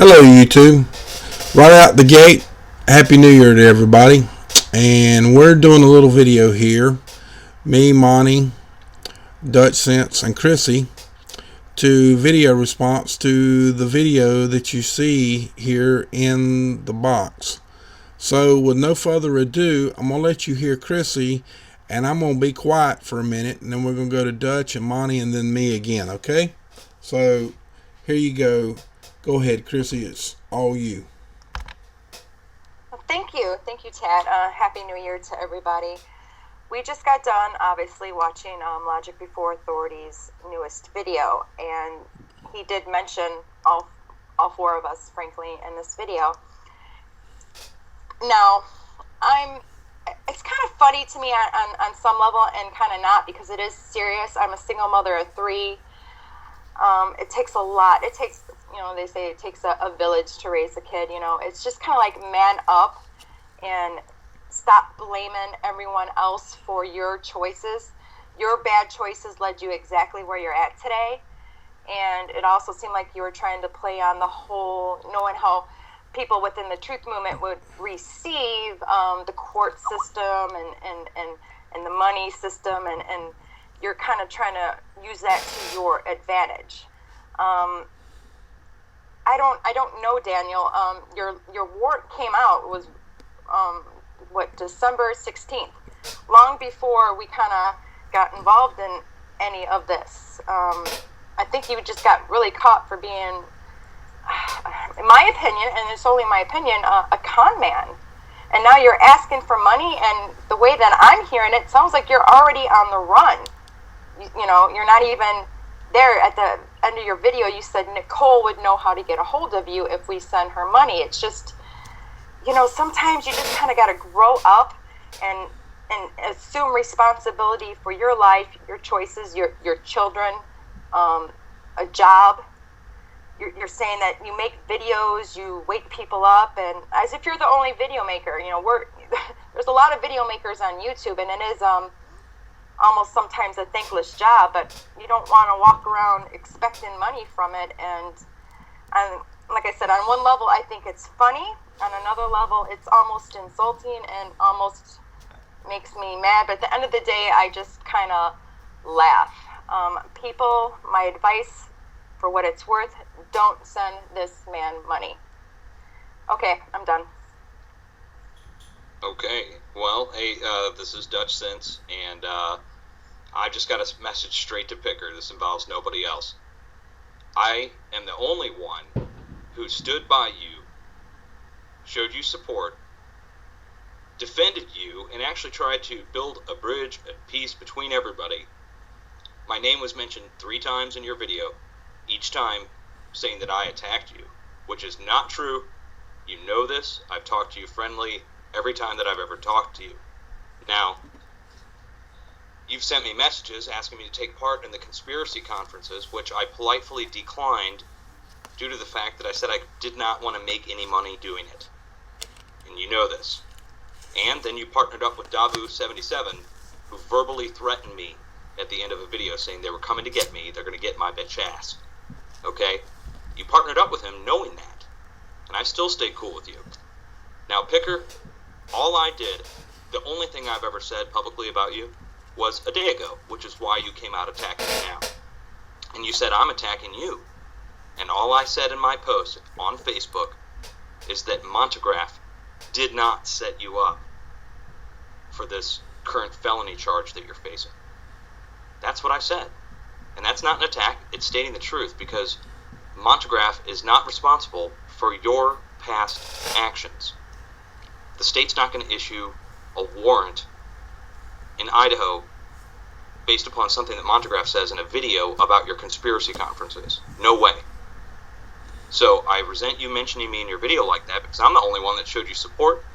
Hello, YouTube. Right out the gate, Happy New Year to everybody. And we're doing a little video here. Me, Monty, Dutch Sense, and Chrissy to video response to the video that you see here in the box. So, with no further ado, I'm going to let you hear Chrissy, and I'm going to be quiet for a minute, and then we're going to go to Dutch and Monty and then me again, okay? So, here you go. Go ahead, Chrissy. It's all you. Thank you, Tad. Happy New Year to everybody. We just got done, obviously, watching Logic Before Authority's newest video, and he did mention all four of us, frankly, in this video. Now, it's kind of funny to me on some level, and kind of not, because it is serious. I'm a single mother of three. It takes a lot. It takes, they say it takes a village to raise a kid. It's just kind of like man up and stop blaming everyone else for your choices. Your bad choices led you exactly where you're at today. And it also seemed like you were trying to play on the whole, knowing how people within the truth movement would receive the court system and the money system, and you're kind of trying to use that to your advantage. I don't know, Daniel. Your warrant came out was December 16th, long before we kind of got involved in any of this. I think you just got really caught for being, in my opinion, and it's only my opinion, a con man. And now you're asking for money, and the way that I'm hearing it, sounds like you're already on the run. You're not even there. At the end of your video, you said Nicole would know how to get a hold of you if we send her money. It's just, sometimes you just kind of got to grow up and assume responsibility for your life, your choices, your children, a job. You're saying that you make videos, you wake people up, and as if you're the only video maker. There's a lot of video makers on YouTube, and it is almost sometimes a thankless job, but you don't want to walk around expecting money from it. And like I said, on one level, I think it's funny. On another level, it's almost insulting and almost makes me mad. But at the end of the day, I just kind of laugh. People, my advice, for what it's worth, don't send this man money. Okay, I'm done. Okay, well, hey, this is Dutch Sense, and I just got a message straight to Picker. This involves nobody else. I am the only one who stood by you, showed you support, defended you, and actually tried to build a bridge of peace between everybody. My name was mentioned 3 times in your video, each time saying that I attacked you, which is not true. You know this. I've talked to you friendly every time that I've ever talked to you. Now, you've sent me messages asking me to take part in the conspiracy conferences, which I politely declined due to the fact that I said I did not want to make any money doing it. And you know this. And then you partnered up with Dabu77, who verbally threatened me at the end of a video saying they were coming to get me, they're going to get my bitch ass. Okay? You partnered up with him knowing that. And I still stay cool with you. Now, Picker, all I did, the only thing I've ever said publicly about you was a day ago, which is why you came out attacking me now. And you said I'm attacking you. And all I said in my post on Facebook is that Montegraph did not set you up for this current felony charge that you're facing. That's what I said. And that's not an attack, it's stating the truth, because Montegraph is not responsible for your past actions. The state's not going to issue a warrant in Idaho based upon something that Montegraph says in a video about your conspiracy conferences. No way. So I resent you mentioning me in your video like that, because I'm the only one that showed you support.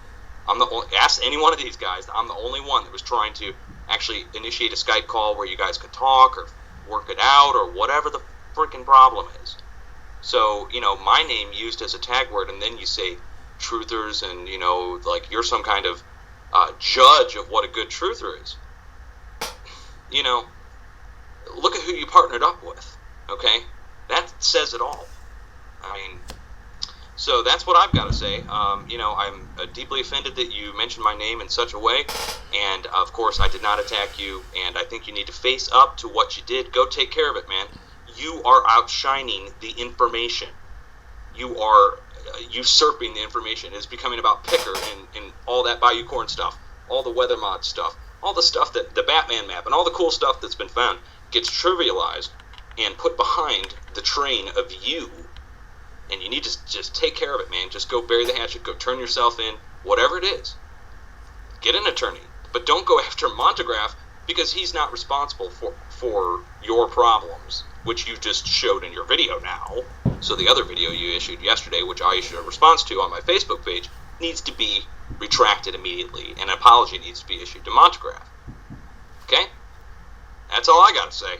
Ask any one of these guys, I'm the only one that was trying to actually initiate a Skype call where you guys could talk or work it out or whatever the freaking problem is. So, my name used as a tag word, and then you say truthers, and, like you're some kind of judge of what a good truther is. Look at who you partnered up with, okay? That says it all. I mean, So that's what I've got to say. I'm deeply offended that you mentioned my name in such a way, and of course I did not attack you, and I think you need to face up to what you did. Go take care of it, man. You are outshining the information. You are usurping the information. It's becoming about Picker and all that Bayou Corn stuff, all the weather mod stuff, all the stuff that the Batman map and all the cool stuff that's been found gets trivialized and put behind the train of you. And you need to just take care of it, man. Just go bury the hatchet, go turn yourself in, whatever it is. Get an attorney. But don't go after Montegraph because he's not responsible for your problems, which you just showed in your video now. So the other video you issued yesterday, which I issued a response to on my Facebook page, needs to be retracted immediately. And an apology needs to be issued to Montegraph. Okay? That's all I got to say.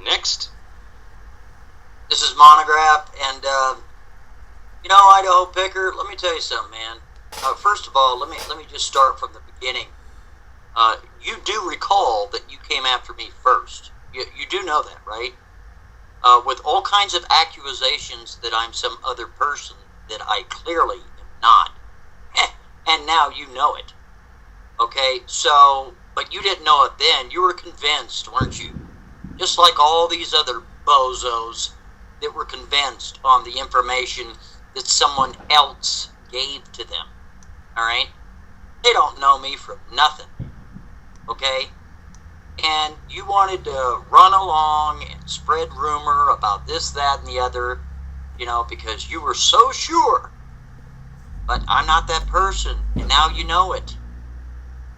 Next. This is Monograph, and, Idaho Picker, let me tell you something, man. First of all, let me just start from the beginning. You do recall that you came after me first. You do know that, right? With all kinds of accusations that I'm some other person that I clearly am not. And now you know it. Okay, so, but you didn't know it then. You were convinced, weren't you? Just like all these other bozos that were convinced on the information that someone else gave to them. Alright? They don't know me from nothing. Okay? And you wanted to run along and spread rumor about this, that, and the other, because you were so sure. But I'm not that person, and now you know it.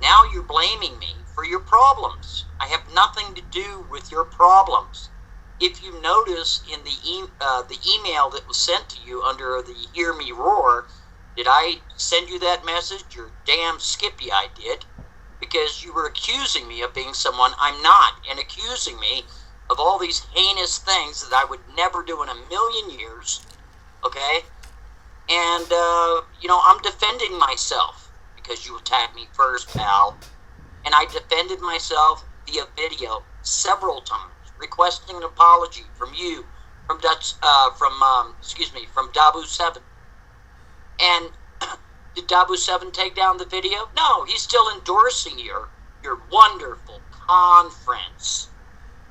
Now you're blaming me for your problems. I have nothing to do with your problems. If you notice in the email that was sent to you under the Hear Me Roar, did I send you that message? You're damn skippy I did, because you were accusing me of being someone I'm not, and accusing me of all these heinous things that I would never do in a million years, okay? And, I'm defending myself, because you attacked me first, pal, and I defended myself via video several times, requesting an apology from you, from Dabu 7. And did Dabu 7 take down the video? No, he's still endorsing your wonderful conference.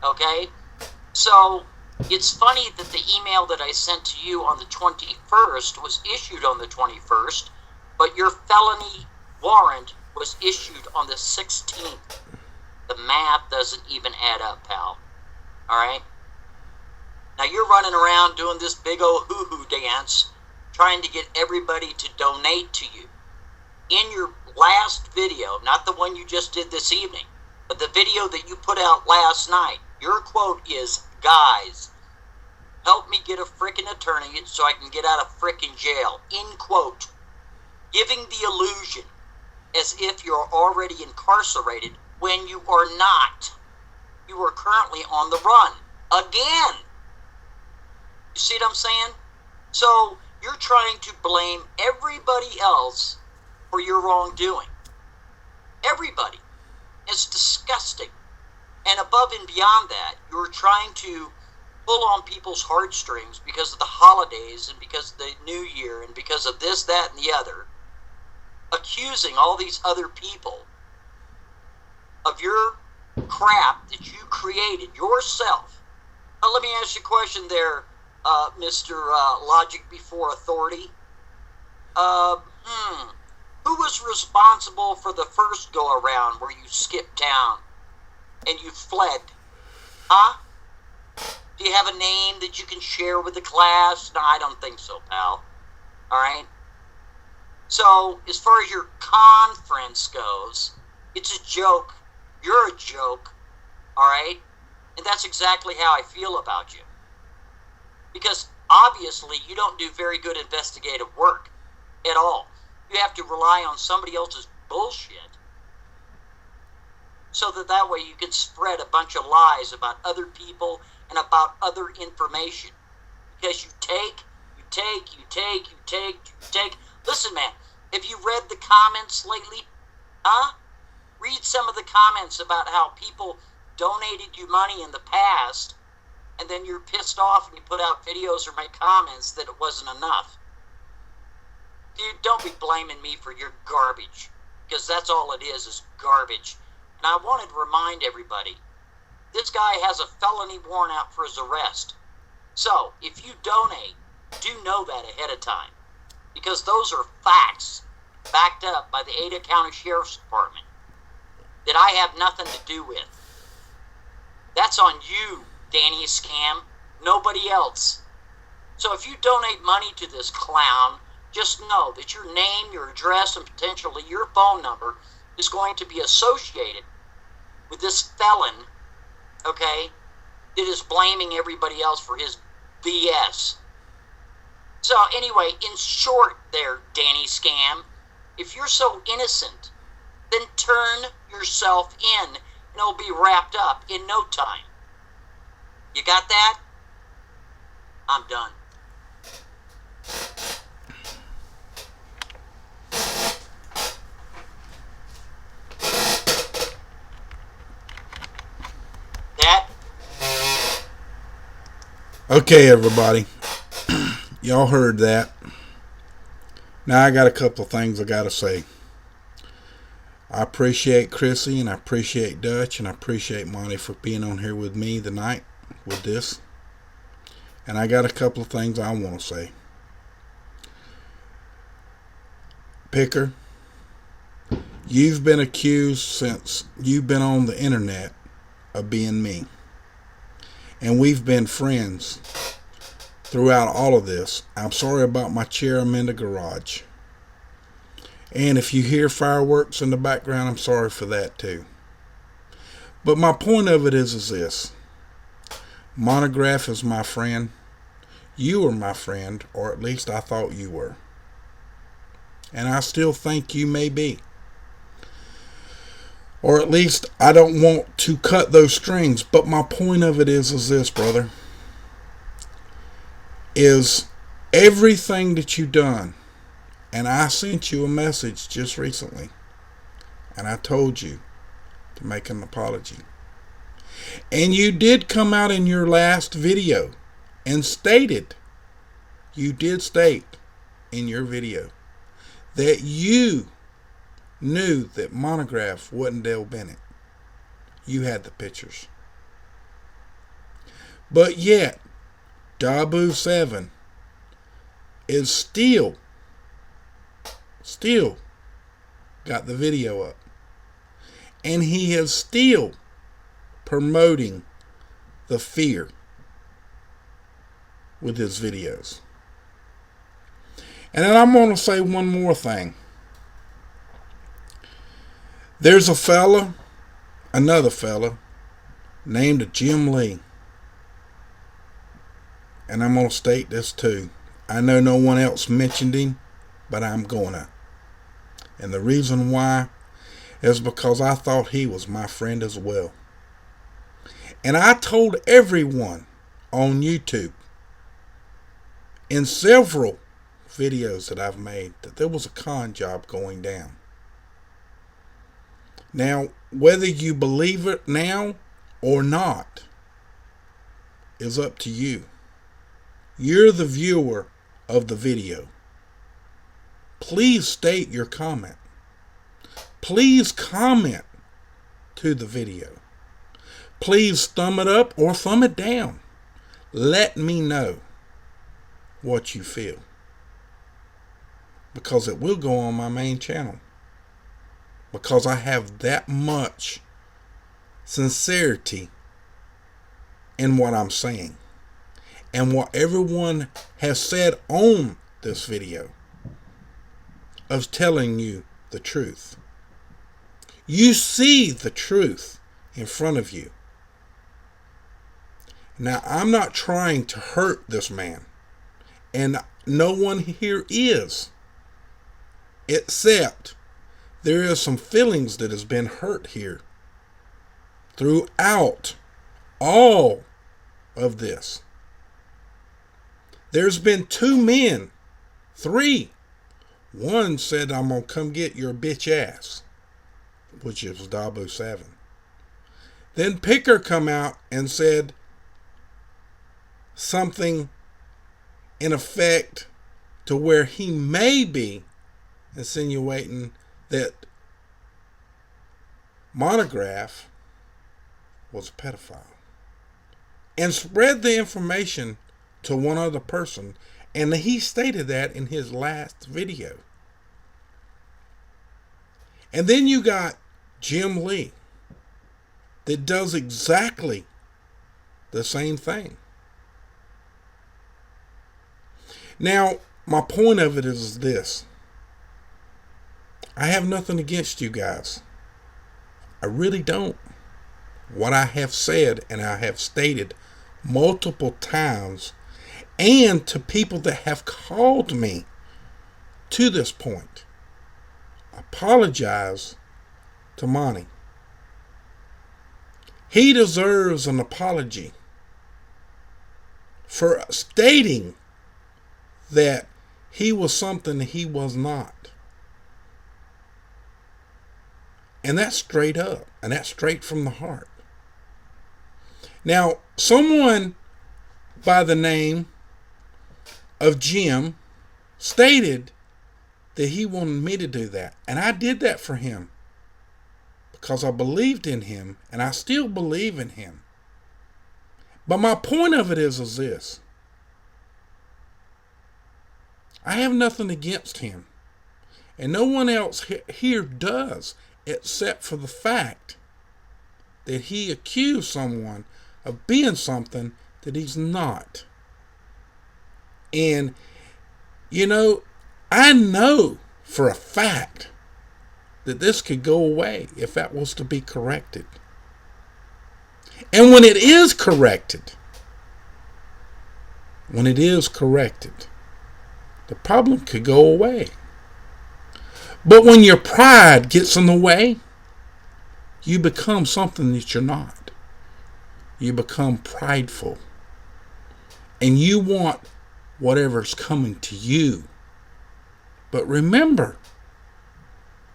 Okay? So, it's funny that the email that I sent to you on the 21st was issued on the 21st, but your felony warrant was issued on the 16th. The math doesn't even add up, pal. Alright? Now you're running around doing this big old hoo-hoo dance, trying to get everybody to donate to you. In your last video, not the one you just did this evening, but the video that you put out last night, your quote is, "Guys, help me get a frickin' attorney so I can get out of frickin' jail." End quote. Giving the illusion as if you're already incarcerated when you are not. You are currently on the run. Again. You see what I'm saying? So, you're trying to blame everybody else for your wrongdoing. Everybody. It's disgusting. And above and beyond that, you're trying to pull on people's heartstrings because of the holidays and because of the New Year and because of this, that, and the other. Accusing all these other people of your crap that you created yourself. Now, let me ask you a question there, Mr. Logic Before Authority. Who was responsible for the first go-around where you skipped town and you fled? Huh? Do you have a name that you can share with the class? No, I don't think so, pal. Alright? So, as far as your conference goes, it's a joke. You're a joke. Alright? And that's exactly how I feel about you. Because, obviously, you don't do very good investigative work at all. You have to rely on somebody else's bullshit so that way you can spread a bunch of lies about other people and about other information. Because you take. Listen, man, have you read the comments lately? Huh? Read some of the comments about how people donated you money in the past, and then you're pissed off and you put out videos or make comments that it wasn't enough. Dude, don't be blaming me for your garbage, because that's all it is garbage. And I wanted to remind everybody, this guy has a felony warrant out for his arrest. So, if you donate, do know that ahead of time, because those are facts backed up by the Ada County Sheriff's Department that I have nothing to do with. That's on you, Danny Scam, nobody else. So if you donate money to this clown, just know that your name, your address, and potentially your phone number is going to be associated with this felon, okay, that is blaming everybody else for his BS. So anyway, in short there, Danny Scam, if you're so innocent, then turn yourself in and it'll be wrapped up in no time. You got that? I'm done. That? Okay, everybody. Y'all heard that. Now I got a couple of things I got to say. I appreciate Chrissy, and I appreciate Dutch, and I appreciate Monty for being on here with me tonight with this. And I got a couple of things I want to say. Picker, you've been accused since you've been on the internet of being me. And we've been friends throughout all of this. I'm sorry about my chair. I'm in the garage. And if you hear fireworks in the background, I'm sorry for that too. But my point of it is this. Monograph is my friend. You are my friend, or at least I thought you were. And I still think you may be. Or at least I don't want to cut those strings. But my point of it is this, brother. Is everything that you've done. And I sent you a message just recently. And I told you to make an apology. And you did come out in your last video and stated, you did state in your video that you knew that Monograph wasn't Dale Bennett. You had the pictures. But yet, Dabu 7 is still got the video up. And he is still promoting the fear with his videos. And then I'm going to say one more thing. There's another fella, named Jim Lee. And I'm going to state this too. I know no one else mentioned him, but I'm going to. And the reason why is because I thought he was my friend as well. And I told everyone on YouTube in several videos that I've made that there was a con job going down. Now, whether you believe it now or not is up to you. You're the viewer of the video. Please state your comment. Please comment to the video. Please thumb it up or thumb it down. Let me know what you feel. Because it will go on my main channel. Because I have that much sincerity in what I'm saying. And what everyone has said on this video of telling you the truth. You see the truth in front of you. Now, I'm not trying to hurt this man. And no one here is. Except there is some feelings that has been hurt here. Throughout all of this. There's been 2 men. 3. One said, I'm going to come get your bitch ass. Which is Dabu 7. Then Picker come out and said something in effect to where he may be insinuating that Monograph was a pedophile, and spread the information to one other person, and he stated that in his last video. And then you got Jim Lee that does exactly the same thing. Now, my point of it is this. I have nothing against you guys. I really don't. What I have said and I have stated multiple times, and to people that have called me to this point, apologize to Monty. He deserves an apology for stating that he was something he was not. And that's straight up, and that's straight from the heart. Now, someone by the name of Jim stated that he wanted me to do that, and I did that for him because I believed in him, and I still believe in him. But my point of it is this. I have nothing against him, and no one else here does, except for the fact that he accused someone of being something that he's not. And, you know, I know for a fact that this could go away if that was to be corrected. And when it is corrected, the problem could go away. But when your pride gets in the way, you become something that you're not. You become prideful. And you want whatever's coming to you. But remember,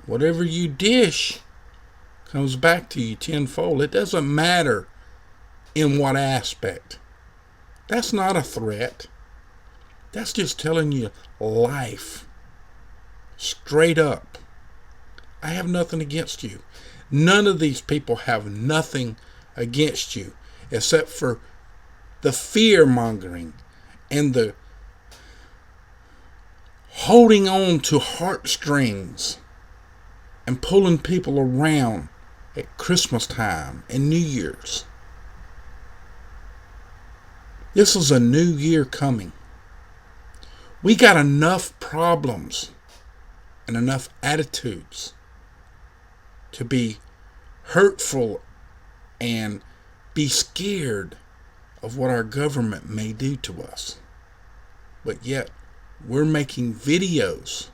whatever you dish comes back to you tenfold. It doesn't matter in what aspect. That's not a threat. That's just telling you life. Straight up. I have nothing against you. None of these people have nothing against you except for the fear mongering and the holding on to heartstrings and pulling people around at Christmas time and New Year's. This is a new year coming. We got enough problems and enough attitudes to be hurtful and be scared of what our government may do to us. But yet, we're making videos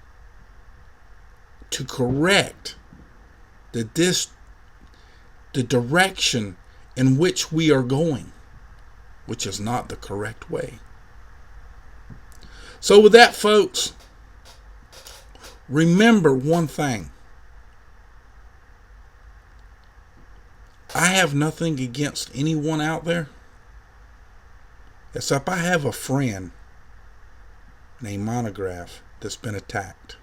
to correct the direction in which we are going, which is not the correct way. So with that, folks, remember one thing. I have nothing against anyone out there, except I have a friend named Monograph that's been attacked.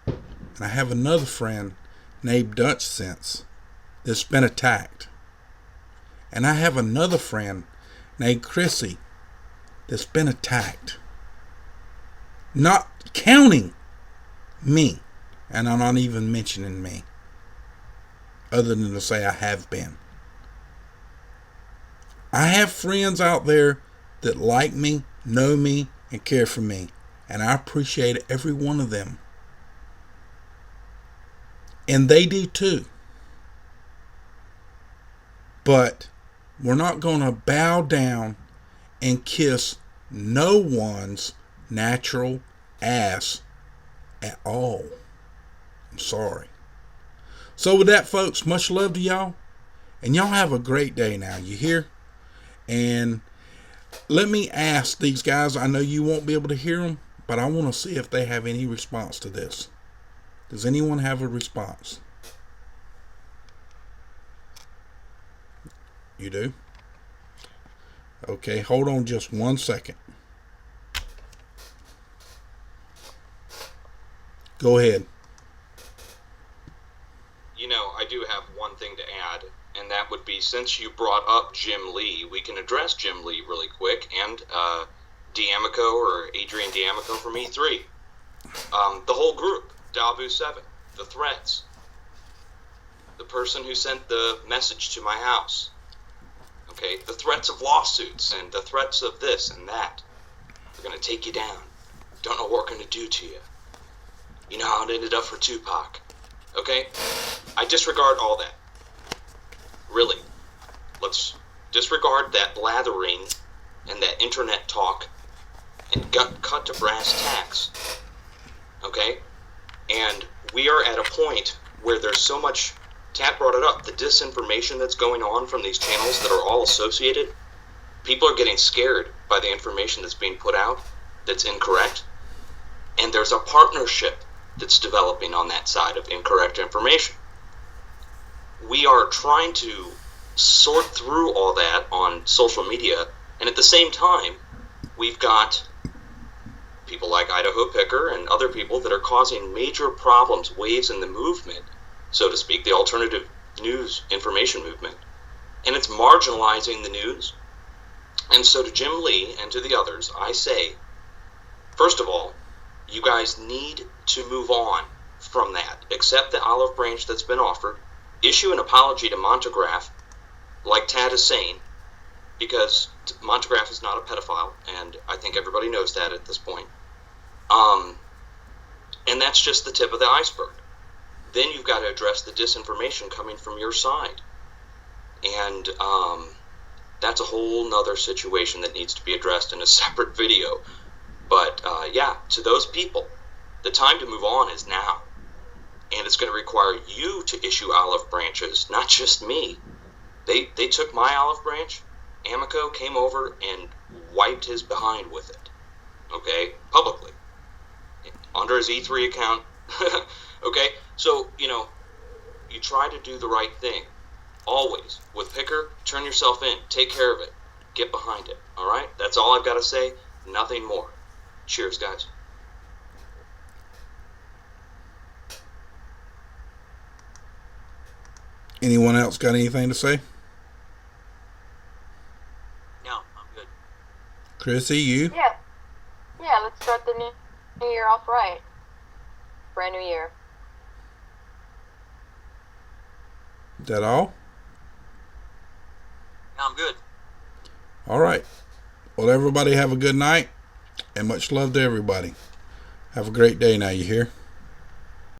And I have another friend named Dutch Sense that's been attacked. And I have another friend named Chrissy that's been attacked. Not counting me. And I'm not even mentioning me, other than to say I have been. I have friends out there that like me, know me, and care for me. And I appreciate every one of them. And they do too. But we're not going to bow down and kiss no one's natural ass at all. I'm sorry. So with that, folks, much love to y'all. And y'all have a great day now. You hear? And let me ask these guys. I know you won't be able to hear them, but I want to see if they have any response to this. Does anyone have a response? You do? Okay, hold on just 1 second. Go ahead. since you brought up Jim Lee, we can address Jim Lee really quick, and D'Amico or Adrian D'Amico from E3. The whole group, Dabu 7, the threats, the person who sent the message to my house, okay, the threats of lawsuits and the threats of this and that. We're going to take you down. Don't know what we're going to do to you. You know how it ended up for Tupac. Okay? I disregard all that. Really. Let's disregard that blathering and that internet talk and cut to brass tacks. Okay? And we are at a point where there's so much, Tat brought it up, the disinformation that's going on from these channels that are all associated. People are getting scared by the information that's being put out that's incorrect. And there's a partnership that's developing on that side of incorrect information. We are trying to sort through all that on social media, and at the same time, we've got people like Idaho Picker and other people that are causing major problems, waves in the movement, so to speak, the alternative news information movement, and it's marginalizing the news. And so to Jim Lee and to the others, I say, first of all, you guys need to move on from that. Accept the olive branch that's been offered. Issue an apology to Montegraph, like Tad is saying, because Montegraph is not a pedophile, and I think everybody knows that at this point. And that's just the tip of the iceberg. Then you've got to address the disinformation coming from your side. And that's a whole nother situation that needs to be addressed in a separate video. But yeah, to those people, the time to move on is now. And it's going to require you to issue olive branches, not just me. They took my olive branch. Amico came over and wiped his behind with it. Okay? Publicly. Under his E3 account. Okay? So, you try to do the right thing. Always. With Picker, turn yourself in. Take care of it. Get behind it. Alright? That's all I've got to say. Nothing more. Cheers, guys. Anyone else got anything to say? No, I'm good. Chrissy, you? Yeah. Yeah, let's start the new year off right. Brand new year. Is that all? No, I'm good. All right. Well, everybody have a good night, and much love to everybody. Have a great day now, you hear?